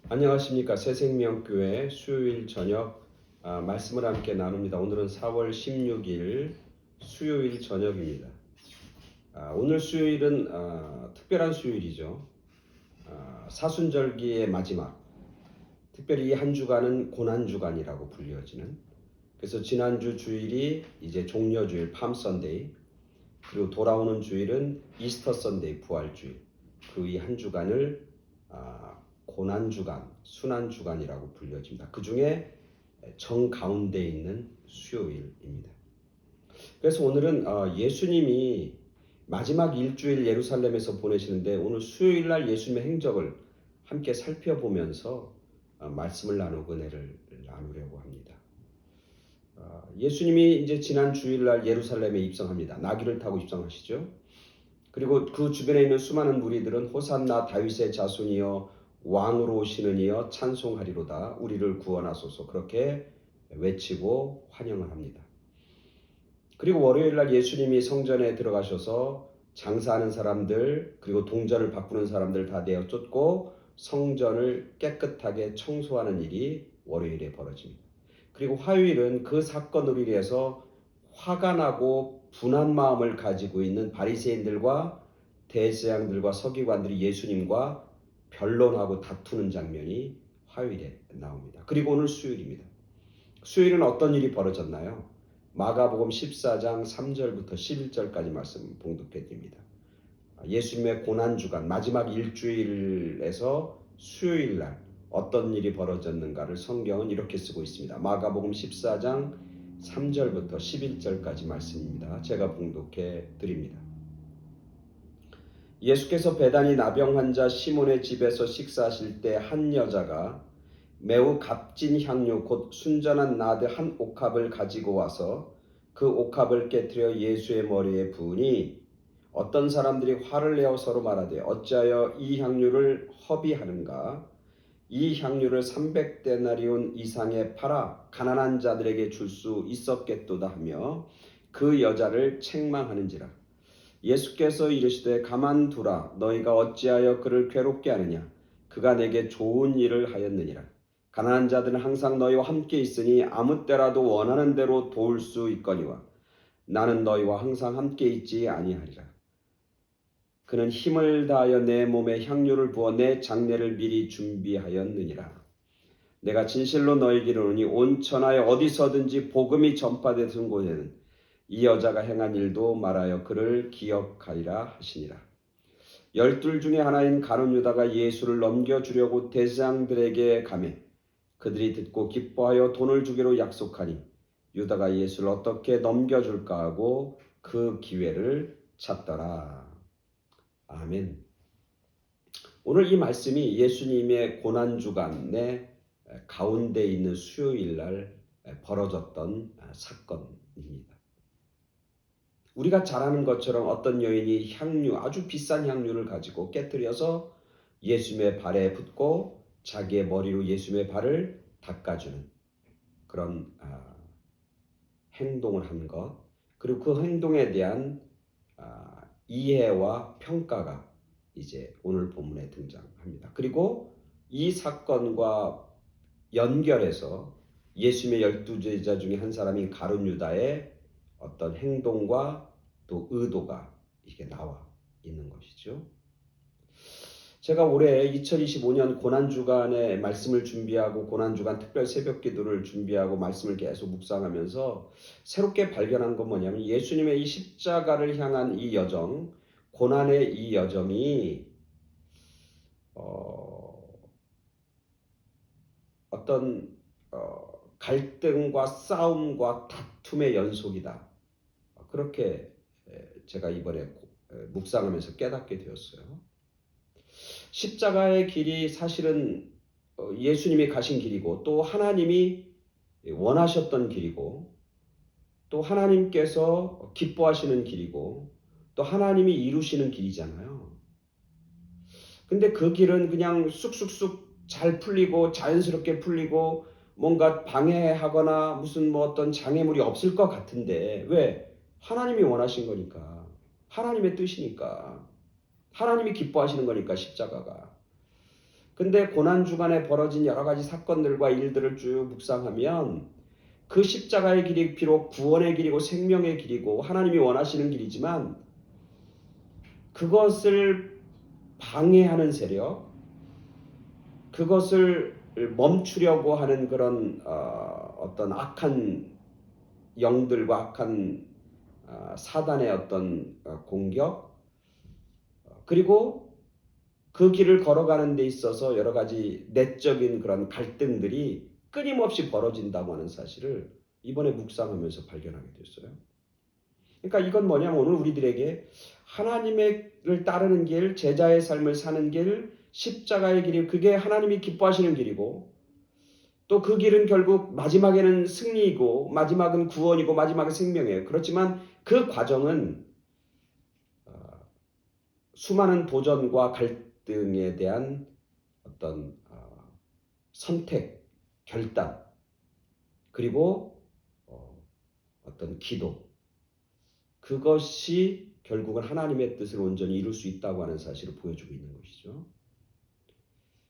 안녕하십니까. 새생명교회 수요일 저녁 말씀을 함께 나눕니다. 오늘은 4월 16일 수요일 저녁입니다. 오늘 수요일은 특별한 수요일이죠. 사순절기의 마지막, 특별히 이 한 주간은 고난주간이라고 불리어지는, 그래서 지난주 주일이 이제 종려주일 팜선데이, 그리고 돌아오는 주일은 이스터 선데이 부활주일, 그 이 한 주간을 고난주간, 순환주간이라고 불려집니다. 그 중에 정가운데 있는 수요일입니다. 그래서 오늘은 예수님이 마지막 일주일 예루살렘에서 보내시는데, 오늘 수요일날 예수님의 행적을 함께 살펴보면서 말씀을 나누고 은혜를 나누려고 합니다. 예수님이 이제 지난 주일날 예루살렘에 입성합니다. 나귀를 타고 입성하시죠. 그리고 그 주변에 있는 수많은 무리들은 호산나 다윗의 자손이여 왕으로 오시는 이여 찬송하리로다, 우리를 구원하소서, 그렇게 외치고 환영을 합니다. 그리고 월요일날 예수님이 성전에 들어가셔서 장사하는 사람들, 그리고 동전을 바꾸는 사람들 다 내어 쫓고 성전을 깨끗하게 청소하는 일이 월요일에 벌어집니다. 그리고 화요일은 그 사건으로 인해서 화가 나고 분한 마음을 가지고 있는 바리새인들과 대제사장들과 서기관들이 예수님과 변론하고 다투는 장면이 화요일에 나옵니다. 그리고 오늘 수요일입니다. 수요일은 어떤 일이 벌어졌나요? 마가복음 14장 3절부터 11절까지 말씀 봉독해 드립니다. 예수님의 고난주간 마지막 일주일에서 수요일날 어떤 일이 벌어졌는가를 성경은 이렇게 쓰고 있습니다. 마가복음 14장 3절부터 11절까지 말씀입니다. 제가 봉독해 드립니다. 예수께서 베다니 나병 환자 시몬의 집에서 식사하실 때 한 여자가 매우 값진 향유 곧 순전한 나드 한 옥합을 가지고 와서 그 옥합을 깨뜨려 예수의 머리에 부으니, 어떤 사람들이 화를 내어 서로 말하되 어찌하여 이 향유를 허비하는가? 이 향유를 300데나리온 이상에 팔아 가난한 자들에게 줄 수 있었겠도다 하며 그 여자를 책망하는지라. 예수께서 이르시되 가만두라, 너희가 어찌하여 그를 괴롭게 하느냐? 그가 내게 좋은 일을 하였느니라. 가난한 자들은 항상 너희와 함께 있으니 아무 때라도 원하는 대로 도울 수 있거니와 나는 너희와 항상 함께 있지 아니하리라. 그는 힘을 다하여 내 몸에 향유를 부어 내 장례를 미리 준비하였느니라. 내가 진실로 너희에게 이르노니 온 천하에 어디서든지 복음이 전파되는 곳에는 이 여자가 행한 일도 말하여 그를 기억하리라 하시니라. 12 중에 하나인 가룟 유다가 예수를 넘겨주려고 대제사장들에게 가매 그들이 듣고 기뻐하여 돈을 주기로 약속하니 유다가 예수를 어떻게 넘겨줄까 하고 그 기회를 찾더라. 아멘. 오늘 이 말씀이 예수님의 고난주간의 가운데 있는 수요일날 벌어졌던 사건입니다. 우리가 잘 아는 것처럼 어떤 여인이 향유, 아주 비싼 향유를 가지고 깨뜨려서 예수님의 발에 붓고 자기의 머리로 예수님의 발을 닦아주는 그런 행동을 한 것, 그리고 그 행동에 대한 이해와 평가가 이제 오늘 본문에 등장합니다. 그리고 이 사건과 연결해서 예수님의 12제자 중에 한 사람인 가룟 유다의 어떤 행동과 또 의도가 이게 나와 있는 것이죠. 제가 올해 2025년 고난주간에 말씀을 준비하고 고난주간 특별 새벽기도를 준비하고 말씀을 계속 묵상하면서 새롭게 발견한 건 뭐냐면, 예수님의 이 십자가를 향한 이 여정, 고난의 이 여정이 어떤 갈등과 싸움과 다툼의 연속이다. 그렇게 제가 이번에 묵상하면서 깨닫게 되었어요. 십자가의 길이 사실은 예수님이 가신 길이고, 또 하나님이 원하셨던 길이고, 또 하나님께서 기뻐하시는 길이고, 또 하나님이 이루시는 길이잖아요. 근데 그 길은 그냥 쑥쑥쑥 잘 풀리고 자연스럽게 풀리고 뭔가 방해하거나 무슨 어떤 장애물이 없을 것 같은데, 왜? 하나님이 원하신 거니까, 하나님의 뜻이니까, 하나님이 기뻐하시는 거니까 십자가가. 근데 고난 주간에 벌어진 여러 가지 사건들과 일들을 쭉 묵상하면 그 십자가의 길이 비록 구원의 길이고 생명의 길이고 하나님이 원하시는 길이지만 그것을 방해하는 세력, 그것을 멈추려고 하는 그런 어떤 악한 영들과 악한 사단의 어떤 공격, 그리고 그 길을 걸어가는 데 있어서 여러 가지 내적인 그런 갈등들이 끊임없이 벌어진다고 하는 사실을 이번에 묵상하면서 발견하게 됐어요. 그러니까 이건 뭐냐면 오늘 우리들에게 하나님을 따르는 길, 제자의 삶을 사는 길, 십자가의 길이 그게 하나님이 기뻐하시는 길이고 또 그 길은 결국 마지막에는 승리이고 마지막은 구원이고 마지막은 생명이에요. 그렇지만 그 과정은 수많은 도전과 갈등에 대한 어떤 선택, 결단, 그리고 어떤 기도, 그것이 결국은 하나님의 뜻을 온전히 이룰 수 있다고 하는 사실을 보여주고 있는 것이죠.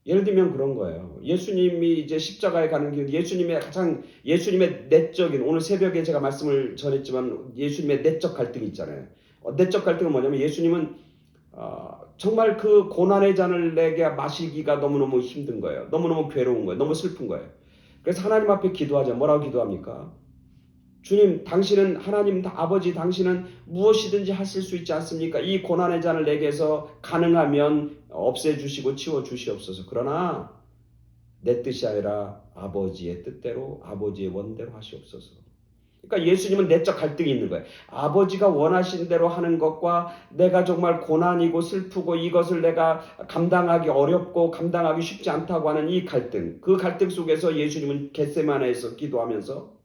예를 들면 그런 거예요. 예수님이 이제 십자가에 가는 길, 예수님의 내적인, 오늘 새벽에 제가 말씀을 전했지만 예수님의 내적 갈등이 있잖아요. 내적 갈등은 뭐냐면 예수님은 정말 그 고난의 잔을 내게 마시기가 너무너무 힘든 거예요. 너무너무 괴로운 거예요. 너무 슬픈 거예요. 그래서 하나님 앞에 기도하자. 뭐라고 기도합니까? 주님, 당신은 하나님 아버지, 당신은 무엇이든지 하실 수 있지 않습니까? 이 고난의 잔을 내게서 가능하면 없애주시고 치워주시옵소서. 그러나 내 뜻이 아니라 아버지의 뜻대로 아버지의 원대로 하시옵소서. 그러니까 예수님은 내적 갈등이 있는 거예요. 아버지가 원하신 대로 하는 것과 내가 정말 고난이고 슬프고 이것을 내가 감당하기 어렵고 감당하기 쉽지 않다고 하는 이 갈등. 그 갈등 속에서 예수님은 겟세마네에서 기도하면서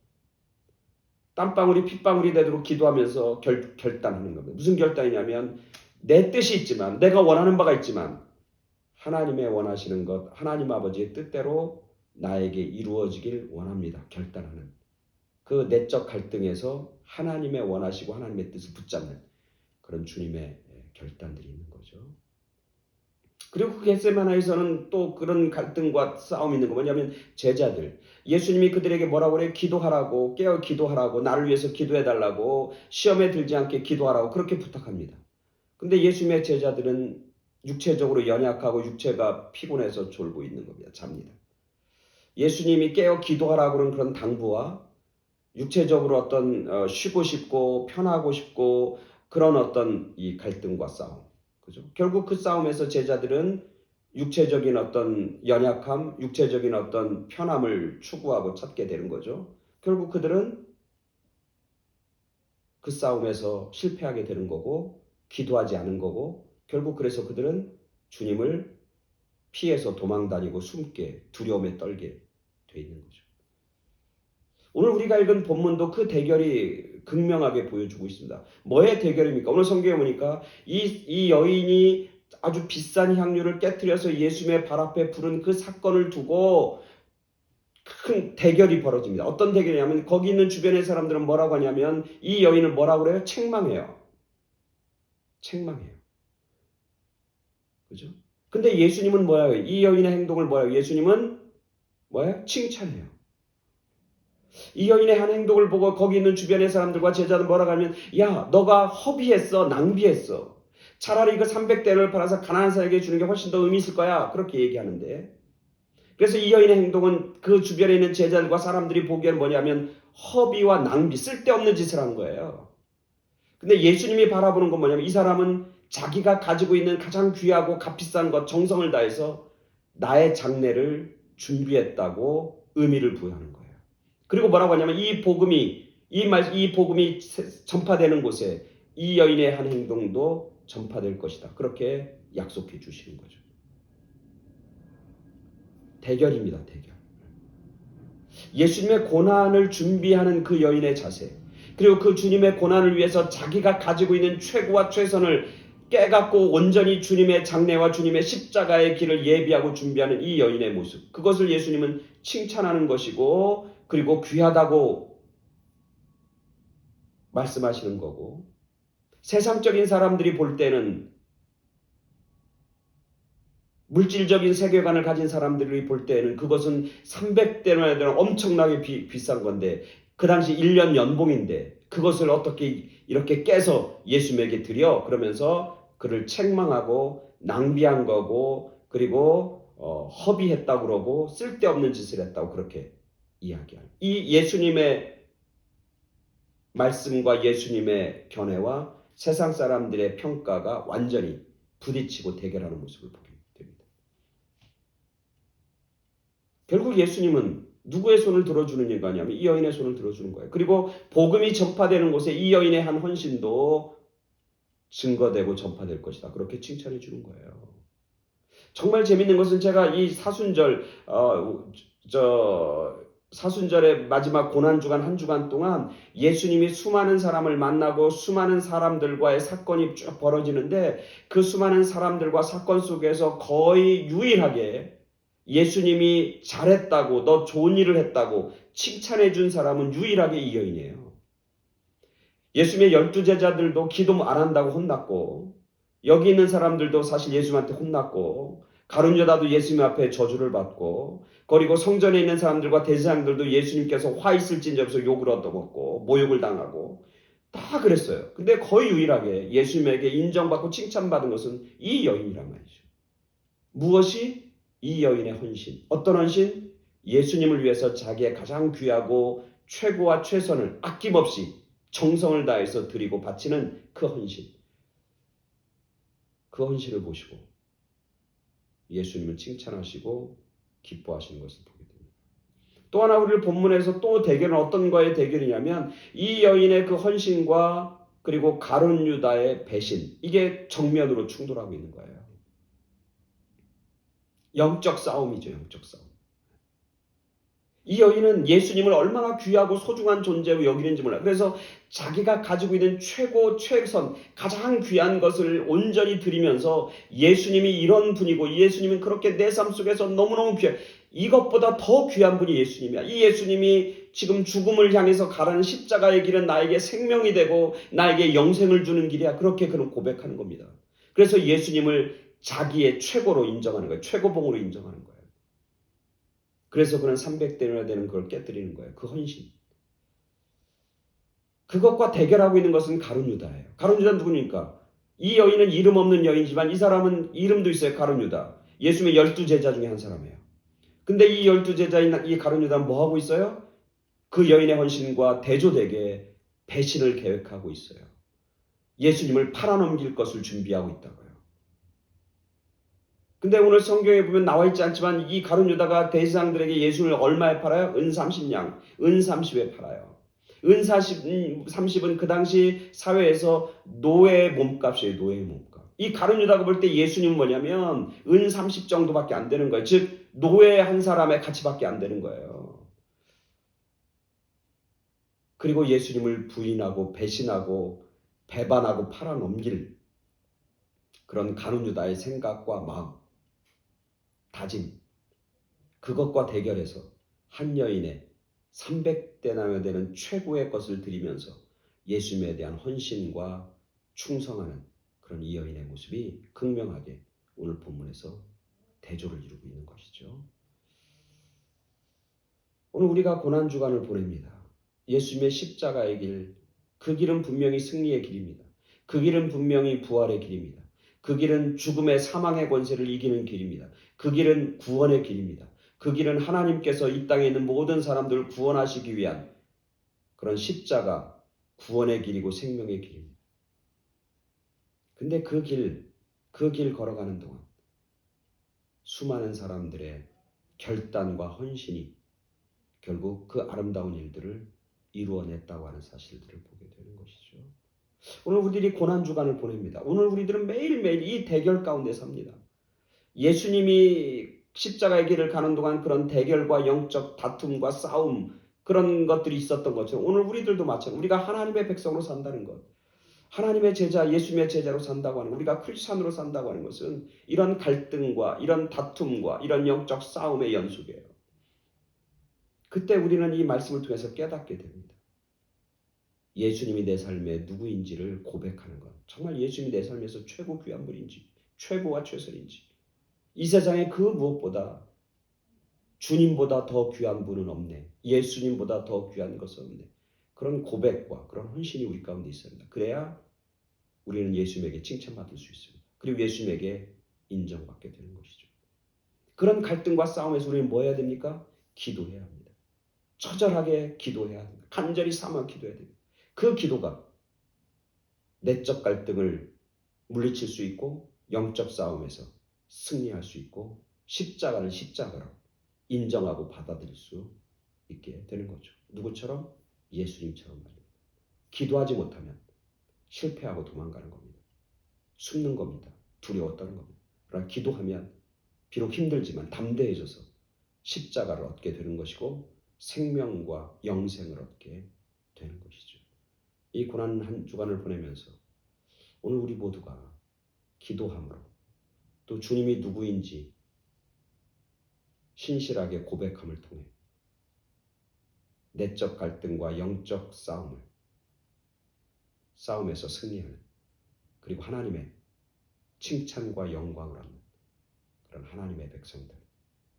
땀방울이 핏방울이 되도록 기도하면서 결단하는 겁니다. 무슨 결단이냐면 내 뜻이 있지만 내가 원하는 바가 있지만 하나님의 원하시는 것, 하나님 아버지의 뜻대로 나에게 이루어지길 원합니다. 결단하는. 그 내적 갈등에서 하나님의 원하시고 하나님의 뜻을 붙잡는 그런 주님의 결단들이 있는 거죠. 그리고 그 겟세마네에서는 또 그런 갈등과 싸움이 있는 거 뭐냐면 제자들, 예수님이 그들에게 뭐라고 그래요? 기도하라고, 깨어 기도하라고, 나를 위해서 기도해달라고, 시험에 들지 않게 기도하라고 그렇게 부탁합니다. 근데 예수님의 제자들은 육체적으로 연약하고 육체가 피곤해서 졸고 있는 겁니다. 잡니다. 예수님이 깨어 기도하라고 그런 그런 당부와 육체적으로 어떤 쉬고 싶고 편하고 싶고 그런 어떤 이 갈등과 싸움. 그죠? 결국 그 싸움에서 제자들은 육체적인 어떤 연약함, 육체적인 어떤 편함을 추구하고 찾게 되는 거죠. 결국 그들은 그 싸움에서 실패하게 되는 거고 기도하지 않은 거고 결국 그래서 그들은 주님을 피해서 도망다니고 숨게 두려움에 떨게 돼 있는 거죠. 오늘 우리가 읽은 본문도 그 대결이 극명하게 보여주고 있습니다. 뭐의 대결입니까? 오늘 성경에 보니까 이 여인이 아주 비싼 향유를 깨트려서 예수님의 발 앞에 부른 그 사건을 두고 큰 대결이 벌어집니다. 어떤 대결이냐면 거기 있는 주변의 사람들은 뭐라고 하냐면 이 여인을 뭐라고 그래요? 책망해요. 책망해요. 그죠? 근데 예수님은 뭐예요? 이 여인의 행동을 뭐예요? 예수님은 뭐예요? 칭찬해요. 이 여인의 한 행동을 보고 거기 있는 주변의 사람들과 제자들 뭐라고 하면 야 너가 허비했어, 낭비했어. 차라리 이거 300대를 팔아서 가난한 사람에게 주는 게 훨씬 더 의미 있을 거야. 그렇게 얘기하는데 그래서 이 여인의 행동은 그 주변에 있는 제자들과 사람들이 보기에는 뭐냐면 허비와 낭비, 쓸데없는 짓을 한 거예요. 근데 예수님이 바라보는 건 뭐냐면 이 사람은 자기가 가지고 있는 가장 귀하고 값비싼 것 정성을 다해서 나의 장례를 준비했다고 의미를 부여하는 거예요. 그리고 뭐라고 하냐면 이 복음이 전파되는 곳에 이 여인의 한 행동도 전파될 것이다. 그렇게 약속해 주시는 거죠. 대결입니다. 대결. 예수님의 고난을 준비하는 그 여인의 자세, 그리고 그 주님의 고난을 위해서 자기가 가지고 있는 최고와 최선을 깨닫고 온전히 주님의 장례와 주님의 십자가의 길을 예비하고 준비하는 이 여인의 모습, 그것을 예수님은 칭찬하는 것이고 그리고 귀하다고 말씀하시는 거고 세상적인 사람들이 볼 때는 물질적인 세계관을 가진 사람들이 볼 때에는 그것은 300대나 되는 엄청나게 비싼 건데, 그 당시 1년 연봉인데 그것을 어떻게 이렇게 깨서 예수님에게 드려? 그러면서 그를 책망하고 낭비한 거고, 그리고 허비했다고 그러고 쓸데없는 짓을 했다고 그렇게 이야기할. 이 예수님의 말씀과 예수님의 견해와 세상 사람들의 평가가 완전히 부딪히고 대결하는 모습을 보게 됩니다. 결국 예수님은 누구의 손을 들어주는 인간이냐면 이 여인의 손을 들어주는 거예요. 그리고 복음이 전파되는 곳에 이 여인의 한 헌신도 증거되고 전파될 것이다. 그렇게 칭찬해 주는 거예요. 정말 재밌는 것은 제가 이 사순절의 마지막 고난주간 한 주간 동안 예수님이 수많은 사람을 만나고 수많은 사람들과의 사건이 쭉 벌어지는데, 그 수많은 사람들과 사건 속에서 거의 유일하게 예수님이 잘했다고, 너 좋은 일을 했다고 칭찬해 준 사람은 유일하게 이 여인이에요. 예수님의 12제자들도 기도 안 한다고 혼났고, 여기 있는 사람들도 사실 예수님한테 혼났고, 가룟 유다도 예수님 앞에 저주를 받고, 그리고 성전에 있는 사람들과 대제사장들도 예수님께서 화 있을진저서 욕을 얻어먹고 모욕을 당하고 다 그랬어요. 근데 거의 유일하게 예수님에게 인정받고 칭찬받은 것은 이 여인이란 말이죠. 무엇이? 이 여인의 헌신. 어떤 헌신? 예수님을 위해서 자기의 가장 귀하고 최고와 최선을 아낌없이 정성을 다해서 드리고 바치는 그 헌신. 그 헌신을 보시고 예수님을 칭찬하시고 기뻐하시는 것을 보게 됩니다. 또 하나 우리를 본문에서 또 대결은 어떤 거의 대결이냐면 이 여인의 그 헌신과 그리고 가룟 유다의 배신, 이게 정면으로 충돌하고 있는 거예요. 영적 싸움이죠. 영적 싸움. 이 여인은 예수님을 얼마나 귀하고 소중한 존재로 여기는지 몰라요. 그래서 자기가 가지고 있는 최고 최선 가장 귀한 것을 온전히 드리면서 예수님이 이런 분이고 예수님은 그렇게 내 삶 속에서 너무너무 귀해, 이것보다 더 귀한 분이 예수님이야. 이 예수님이 지금 죽음을 향해서 가라는 십자가의 길은 나에게 생명이 되고 나에게 영생을 주는 길이야. 그렇게 그는 고백하는 겁니다. 그래서 예수님을 자기의 최고로 인정하는 거예요. 최고봉으로 인정하는 거예요. 그래서 그는 300대나 되는 그걸 깨뜨리는 거예요. 그 헌신. 그것과 대결하고 있는 것은 가룟 유다예요. 가룟 유다는 누구니까? 이 여인은 이름 없는 여인이지만 이 사람은 이름도 있어요. 가룟 유다. 예수님의 12제자 중에 한 사람이에요. 근데 이 12제자인 이 가룟 유다는 뭐 하고 있어요? 그 여인의 헌신과 대조되게 배신을 계획하고 있어요. 예수님을 팔아넘길 것을 준비하고 있다고요. 근데 오늘 성경에 보면 나와 있지 않지만 이 가룟 유다가 대제사장들에게 예수를 얼마에 팔아요? 은 30냥, 은 30에 팔아요. 은 30은 그 당시 사회에서 노예의 몸값이에요. 노예의 몸값. 이 가룟 유다가 볼 때 예수님은 뭐냐면 은 30 정도밖에 안 되는 거예요. 즉 노예 한 사람의 가치밖에 안 되는 거예요. 그리고 예수님을 부인하고 배신하고 배반하고 팔아넘길 그런 가룟 유다의 생각과 마음, 다짐, 그것과 대결해서 한 여인의 300데나리온 되는 최고의 것을 드리면서 예수님에 대한 헌신과 충성하는 그런 이 여인의 모습이 극명하게 오늘 본문에서 대조를 이루고 있는 것이죠. 오늘 우리가 고난주간을 보냅니다. 예수님의 십자가의 길, 그 길은 분명히 승리의 길입니다. 그 길은 분명히 부활의 길입니다. 그 길은 죽음의 사망의 권세를 이기는 길입니다. 그 길은 구원의 길입니다. 그 길은 하나님께서 이 땅에 있는 모든 사람들을 구원하시기 위한 그런 십자가, 구원의 길이고 생명의 길입니다. 근데 그 길 걸어가는 동안 수많은 사람들의 결단과 헌신이 결국 그 아름다운 일들을 이루어냈다고 하는 사실들을 보게 되는 것이죠. 오늘 우리들이 고난주간을 보냅니다. 오늘 우리들은 매일매일 이 대결 가운데 삽니다. 예수님이 십자가의 길을 가는 동안 그런 대결과 영적 다툼과 싸움, 그런 것들이 있었던 것처럼 오늘 우리들도 마찬가지로 우리가 하나님의 백성으로 산다는 것, 하나님의 제자, 예수님의 제자로 산다고 하는 것, 우리가 크리스찬으로 산다고 하는 것은 이런 갈등과 이런 다툼과 이런 영적 싸움의 연속이에요. 그때 우리는 이 말씀을 통해서 깨닫게 됩니다. 예수님이 내 삶의 누구인지를 고백하는 것, 정말 예수님이 내 삶에서 최고 귀한 분인지, 최고와 최선인지, 이 세상에 그 무엇보다 주님보다 더 귀한 분은 없네. 예수님보다 더 귀한 것은 없네. 그런 고백과 그런 헌신이 우리 가운데 있어야 합니다. 그래야 우리는 예수님에게 칭찬받을 수 있습니다. 그리고 예수님에게 인정받게 되는 것이죠. 그런 갈등과 싸움에서 우리는 뭐 해야 됩니까? 기도해야 합니다. 처절하게 기도해야 합니다. 간절히 삼아 기도해야 됩니다. 그 기도가 내적 갈등을 물리칠 수 있고 영적 싸움에서 승리할 수 있고 십자가를 십자가로 인정하고 받아들일 수 있게 되는 거죠. 누구처럼? 예수님처럼 말입니다. 기도하지 못하면 실패하고 도망가는 겁니다. 숨는 겁니다. 두려워 떠는 겁니다. 그러나 기도하면 비록 힘들지만 담대해져서 십자가를 얻게 되는 것이고 생명과 영생을 얻게 되는 것이죠. 이 고난 한 주간을 보내면서 오늘 우리 모두가 기도함으로 또 주님이 누구인지 신실하게 고백함을 통해 내적 갈등과 영적 싸움에서 승리하는, 그리고 하나님의 칭찬과 영광을 얻는 그런 하나님의 백성들,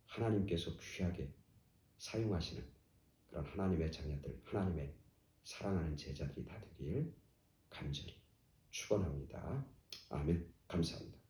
하나님께서 귀하게 사용하시는 그런 하나님의 자녀들, 하나님의 사랑하는 제자들이 다 되길 간절히 축원합니다. 아멘. 감사합니다.